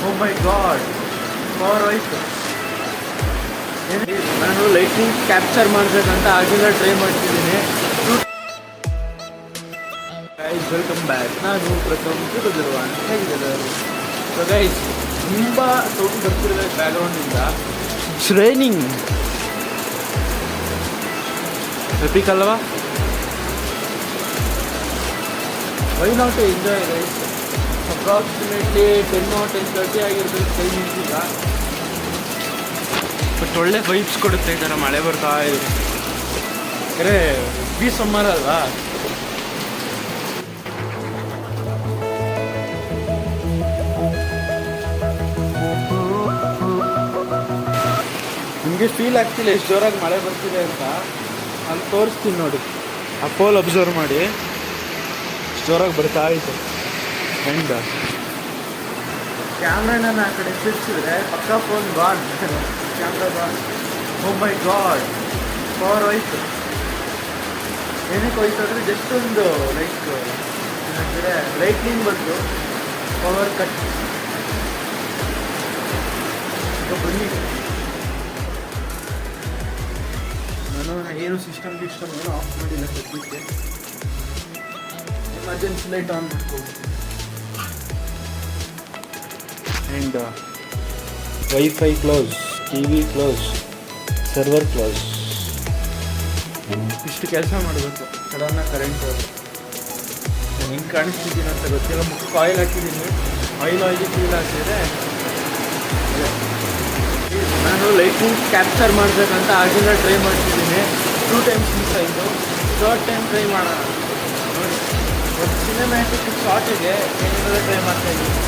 ಓ ಮೈ god, power ಹೋಯ್ತು. ನಾನು lighting capture ಮಾಡಬೇಕಂತ ಆಗಿಂದ ಟ್ರೈ ಮಾಡ್ತಿದ್ದೀನಿ. Guys welcome back. ನಾನು ಪ್ರಥಮ್ ತಿರುಗಿರುವಾನ್. ಹೇಗಿದ್ದಾರೆ? ಸೊ ಗೈಸ್, ತುಂಬ ಸೌಂಡ್ ಬರ್ತಿರೋದು ಬ್ಯಾಕ್ಗ್ರೌಂಡಿಂದ. It's raining. ಎಪಿಕ್ ಅಲ್ವಾ? Why not enjoy guys. Approximately 10 or 10:30 ಆಗಿರ್ಬೇಕು ಟೈಮಿಂಗ್ಸ್ ಈಗ. ಬಟ್ ಒಳ್ಳೆ ವೈಬ್ಸ್ ಕೊಡುತ್ತೆ ಈ ಥರ ಮಳೆ ಬರ್ತಾ ಇದೆ. ಯಾಕಂದರೆ ಬಿ ಸಮ್ಮರ್ ಅಲ್ವಾ. ನಿಮಗೆ ಫೀಲ್ ಆಗ್ತಿಲ್ಲ ಎಷ್ಟು ಜೋರಾಗಿ ಮಳೆ ಬರ್ತಿದೆ ಅಂತ. ಅಲ್ಲಿ ತೋರಿಸ್ತೀನಿ ನೋಡಿ, ಆ ಪೋಲ್ ಅಬ್ಸರ್ವ್ ಮಾಡಿ ಎಷ್ಟು ಜೋರಾಗಿ ಬರ್ತಾ ಇತ್ತು. ಆ್ಯಂಡ್ ಕ್ಯಾಮ್ರಾನ ಆ ಕಡೆ ತಿರ್ಸಿದ್ರೆ ಪಕ್ಕ ಫೋನ್ ಗಾಡ್, ಕ್ಯಾಮ್ರಾ ಗಾಡ್. ಓ ಮೈ ಗಾಡ್, ಪವರ್ ಹೋಯ್ತು. ಏನಕ್ಕೆ ಹೋಯ್ತು ಅಂದರೆ ಜಸ್ಟ್ ಒಂದು ಲೈಕ್ ಏನಂದರೆ ಲೈಟ್ನಿಂಗ್ ಬಂದು ಪವರ್ ಕಟ್. ಬನ್ನಿ, ನಾನು ಏನು ಸಿಸ್ಟಮ್ ಏನು ಆಫ್ ಮಾಡಿಲ್ಲ ಸದ್ಯಕ್ಕೆ. ಎಮರ್ಜೆನ್ಸಿ ಲೈಟ್ ಆನ್ ಮಾಡ್ಬೋದು. And wifi close, TV close, server close. ಇಷ್ಟು ಕೆಲಸ ಮಾಡಬೇಕು. ಸಡನ್ನಾಗಿ ಕರೆಂಟ್ ನಾನು ಹೆಂಗೆ ಕಾಣಿಸ್ತಿದ್ದೀನಿ ಅಂತ ಗೊತ್ತಿಲ್ಲ. ಮುಖಕ್ಕೆ ಆಯಿಲ್ ಹಾಕಿದ್ದೀನಿ. ಆಯಿಲ್ ಫೀಲ್ ಆಗ್ತಿದೆ. ನಾನು ಲೈಟಿಂಗ್ ಕ್ಯಾಪ್ಚರ್ ಮಾಡಬೇಕಂತ ಆಗಿಂದ ಟ್ರೈ ಮಾಡ್ತಿದ್ದೀನಿ. 2 times ಮಿಸ್ ಆಯಿತು. 3rd time ಟ್ರೈ ಮಾಡೋಣ ನೋಡಿ. ಒಂದು ಸಿನಿಮ್ಯಾಟಿಕ್ ಶಾರ್ಟಿಗೆ ಏನೆಲ್ಲ ಟ್ರೈ ಮಾಡ್ತಾಯಿದ್ದೀನಿ.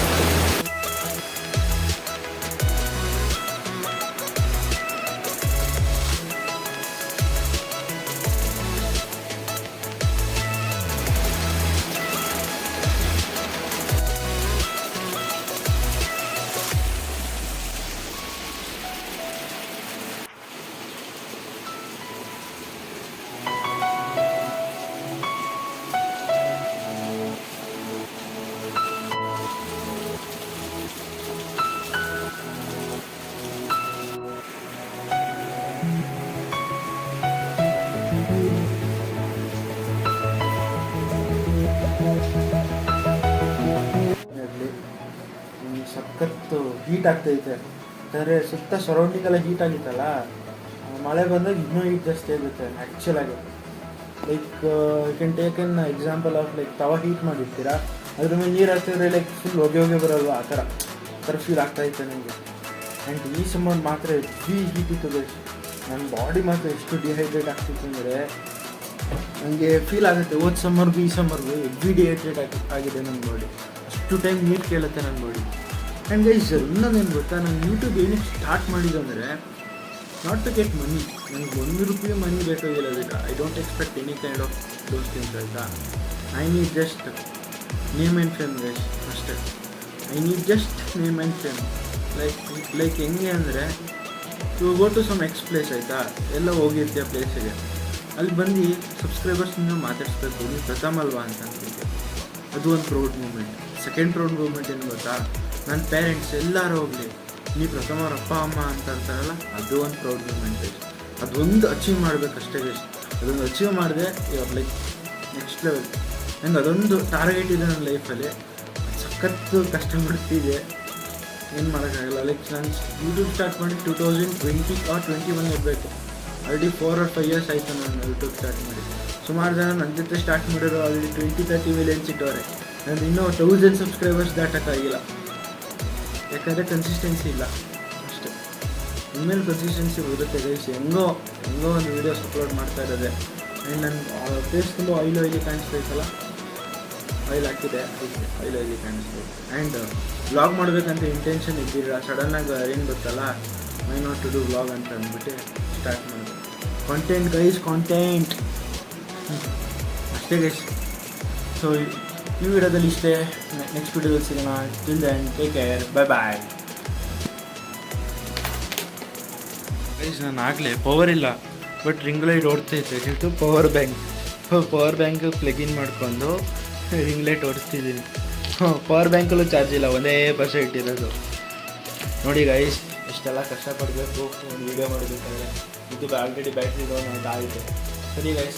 ಸಖತ್ತು ಹೀಟ್ ಆಗ್ತೈತೆ. ಯಾಕಂದರೆ ಸುತ್ತ ಸರೌಂಡಿಂಗೆಲ್ಲ ಹೀಟ್ ಆಗಿತ್ತಲ್ಲ, ಮಳೆ ಬಂದಾಗ ಇನ್ನೂ ಹೀಟ್ ಜಾಸ್ತಿ ಆಗುತ್ತೆ ಆ್ಯಕ್ಚುಲಾಗಿ. Like you can take an example of like ತವ ಹೀಟ್ ಮಾಡಿರ್ತೀರಾ, ಅದ್ರ ಮೇಲೆ ನೀರು ಹಾಕಿದ್ರೆ ಲೈಕ್ ಫುಲ್ ಹೊಗೆ ಬರೋಲ್ವ, ಆ ಥರ ಫೀಲ್ ಆಗ್ತಾಯಿತ್ತು ನನಗೆ. ಆ್ಯಂಡ್ ಈ ಸಮ್ಮರ್ ಮಾತ್ರ ಹೆವಿ ಹೀಟ್ ಇತ್ತು ಗೈಸ್. ನನ್ನ ಬಾಡಿ ಮಾತ್ರ ಎಷ್ಟು ಡಿಹೈಡ್ರೇಟ್ ಆಗ್ತಿತ್ತು ಅಂದರೆ ನನಗೆ ಫೀಲ್ ಆಗುತ್ತೆ. ಹೋದ ಸಮ್ಮರ್ಗೂ ಈ ಸಮ್ಮರ್ಗೂ ಹೆವಿ ಡಿಹೈಡ್ರೇಟ್ ಆಗಿದೆ ನನ್ನ ಬಾಡಿ. ಅಷ್ಟು ಟೈಮ್ ನೀರು ಕೇಳುತ್ತೆ ನನ್ನ ಬಾಡಿ. ಆ್ಯಂಡ್ ಗೈಸ್, ಇನ್ನೊಂದೇನು ಗೊತ್ತಾ, ನಾನು ಯೂಟ್ಯೂಬ್ ಏನಕ್ಕೆ ಸ್ಟಾರ್ಟ್ ಮಾಡಿದ್ದು ಅಂದರೆ ನಾಟ್ ಟು ಗೆಟ್ ಮನಿ. ನನಗೆ ₹1 ಮನಿ ಬೇಕಾಗಿಲ್ಲ. ಅದಕ್ಕೆ I don't expect any kind of those things ಆಯಿತಾ. I need just name and fame guys, ಅಷ್ಟೇ. I need just name and fame. Like ಹೆಂಗೆ ಅಂದರೆ ಇವಾಗ go to some X place ಆಯಿತಾ, ಎಲ್ಲ ಹೋಗಿರ್ತೀಯ ಪ್ಲೇಸಿಗೆ, ಅಲ್ಲಿ ಬಂದು ಸಬ್ಸ್ಕ್ರೈಬರ್ಸ್ನಿಂದ ಮಾತಾಡಿಸ್ಬೇಕು, ನೀವು ಪ್ರಥಮ ಅಲ್ವಾ ಅಂತ ಅಂತಿದ್ದೆ. ಅದು ಒಂದು proud moment. Second proud moment ಏನು ಗೊತ್ತಾ, ನನ್ನ ಪೇರೆಂಟ್ಸ್ ಎಲ್ಲರೂ ಹೋಗಲಿ ನೀವು ಪ್ರಥಮವ್ರ ಅಪ್ಪ ಅಮ್ಮ ಅಂತ ಅಂತಾರಲ್ಲ, ಅದು ಒಂದು ಪ್ರೌಡ್ ಮೂಮೆಂಟ್ ಗೈಸ್. ಅದೊಂದು ಅಚೀವ್ ಮಾಡಬೇಕಷ್ಟೇ ಗೈಸ್. ಅದೊಂದು ಅಚೀವ್ ಮಾಡಿದೆ ಇವಾಗ ಲೈಕ್ ನೆಕ್ಸ್ಟ್ ಲೆವೆಲ್. ನಂಗೆ ಅದೊಂದು ಟಾರ್ಗೆಟ್ ಇದೆ ನನ್ನ ಲೈಫಲ್ಲಿ. ಸಖತ್ತು ಕಷ್ಟಪಡ್ತಿದೆ, ಏನು ಮಾಡೋಕ್ಕಾಗಲ್ಲ. ಲೈಕ್ ನಾನು ಯೂಟ್ಯೂಬ್ ಸ್ಟಾರ್ಟ್ ಮಾಡಿ 2020 or 21 ಇರಬೇಕು. ಆಲ್ರೆಡಿ 4 or 5 years ಆಯಿತು ನಾನು ಯೂಟ್ಯೂಬ್ ಸ್ಟಾರ್ಟ್ ಮಾಡಿ. ಸುಮಾರು ಜನ ನನ್ನ ಜೊತೆ ಸ್ಟಾರ್ಟ್ ಮಾಡಿರೋ ಆಲ್ರೆಡಿ 20-30 ಮಿಲಿಯನ್ಸ್ ಇಟ್ಟವ್ರೆ. ನಾನು ಇನ್ನೂ 1000 ಸಬ್ಸ್ಕ್ರೈಬರ್ಸ್ ದಾಟೋಕ್ಕಾಗಿಲ್ಲ. ಯಾಕಂದರೆ ಕನ್ಸಿಸ್ಟೆನ್ಸಿ ಇಲ್ಲ ಅಷ್ಟೇ. ಇನ್ಮೇಲೆ ಕನ್ಸಿಸ್ಟೆನ್ಸಿ ಬರುತ್ತೆ ಗೈಸ್. ಹೆಂಗೋ ಒಂದು ವೀಡಿಯೋಸ್ ಅಪ್ಲೋಡ್ ಮಾಡ್ತಾ ಇರೋದೆ. ಆ್ಯಂಡ್ ನನ್ನ ಫೇಸ್ ತುಂಬ ಆಯಿಲಿ ಕಾಣಿಸ್ತೈತಲ್ಲ, ಆಯಿಲ್ ಹಾಕಿದೆ, ಆಯಿಲಿ ಕಾಣಿಸ್ತೈತೆ. ಆ್ಯಂಡ್ ವ್ಲಾಗ್ ಮಾಡಬೇಕಂತ ಇಂಟೆನ್ಷನ್ ಇದ್ದಿರಲ್ಲ. ಸಡನ್ನಾಗಿ ಏನು ಗೊತ್ತಲ್ಲ, why not to do vlog ಅಂತ ಅಂದ್ಬಿಟ್ಟು ಸ್ಟಾರ್ಟ್ ಮಾಡಿದೆ. ಕಾಂಟೆಂಟ್ ಗೈಸ್, ಕಾಂಟೆಂಟ್ ಅಷ್ಟೇ ಗೈಸ್. ಸೊ ಈ ವಿಡಿಯೋದಲ್ಲಿ ಇಷ್ಟೇ. ನೆಕ್ಸ್ಟ್ ವಿಡಿಯೋದಲ್ಲಿ ಸಿಗೋಣ. Till then take care, bye. Guys, ನಾನು ಆಗಲೇ ಪವರ್ ಇಲ್ಲ ಬಟ್ ರಿಂಗ್ ಲೈಟ್ ಓಡ್ತೈತೆ. ಇದು ಪವರ್ ಬ್ಯಾಂಕ್ ಪ್ಲಗಿನ್ ಮಾಡ್ಕೊಂಡು ರಿಂಗ್ ಲೈಟ್ ಓಡಿಸ್ತಿದ್ದೀನಿ. ಪವರ್ ಬ್ಯಾಂಕಲ್ಲೂ ಚಾರ್ಜ್ ಇಲ್ಲ, 1% ಇರೋದು. ನೋಡಿ ಗೈಸ್ ಇಷ್ಟೆಲ್ಲ ಕಷ್ಟಪಡಬೇಕು ಒಂದು ವೀಡಿಯೋ ಮಾಡಬೇಕಾದ್ರೆ ಇದು ಆಲ್ರೆಡಿ ಬ್ಯಾಟ್ರಿ ಡೌನ್ ಆಯಿತು. ಸರಿ ಗೈಸ್,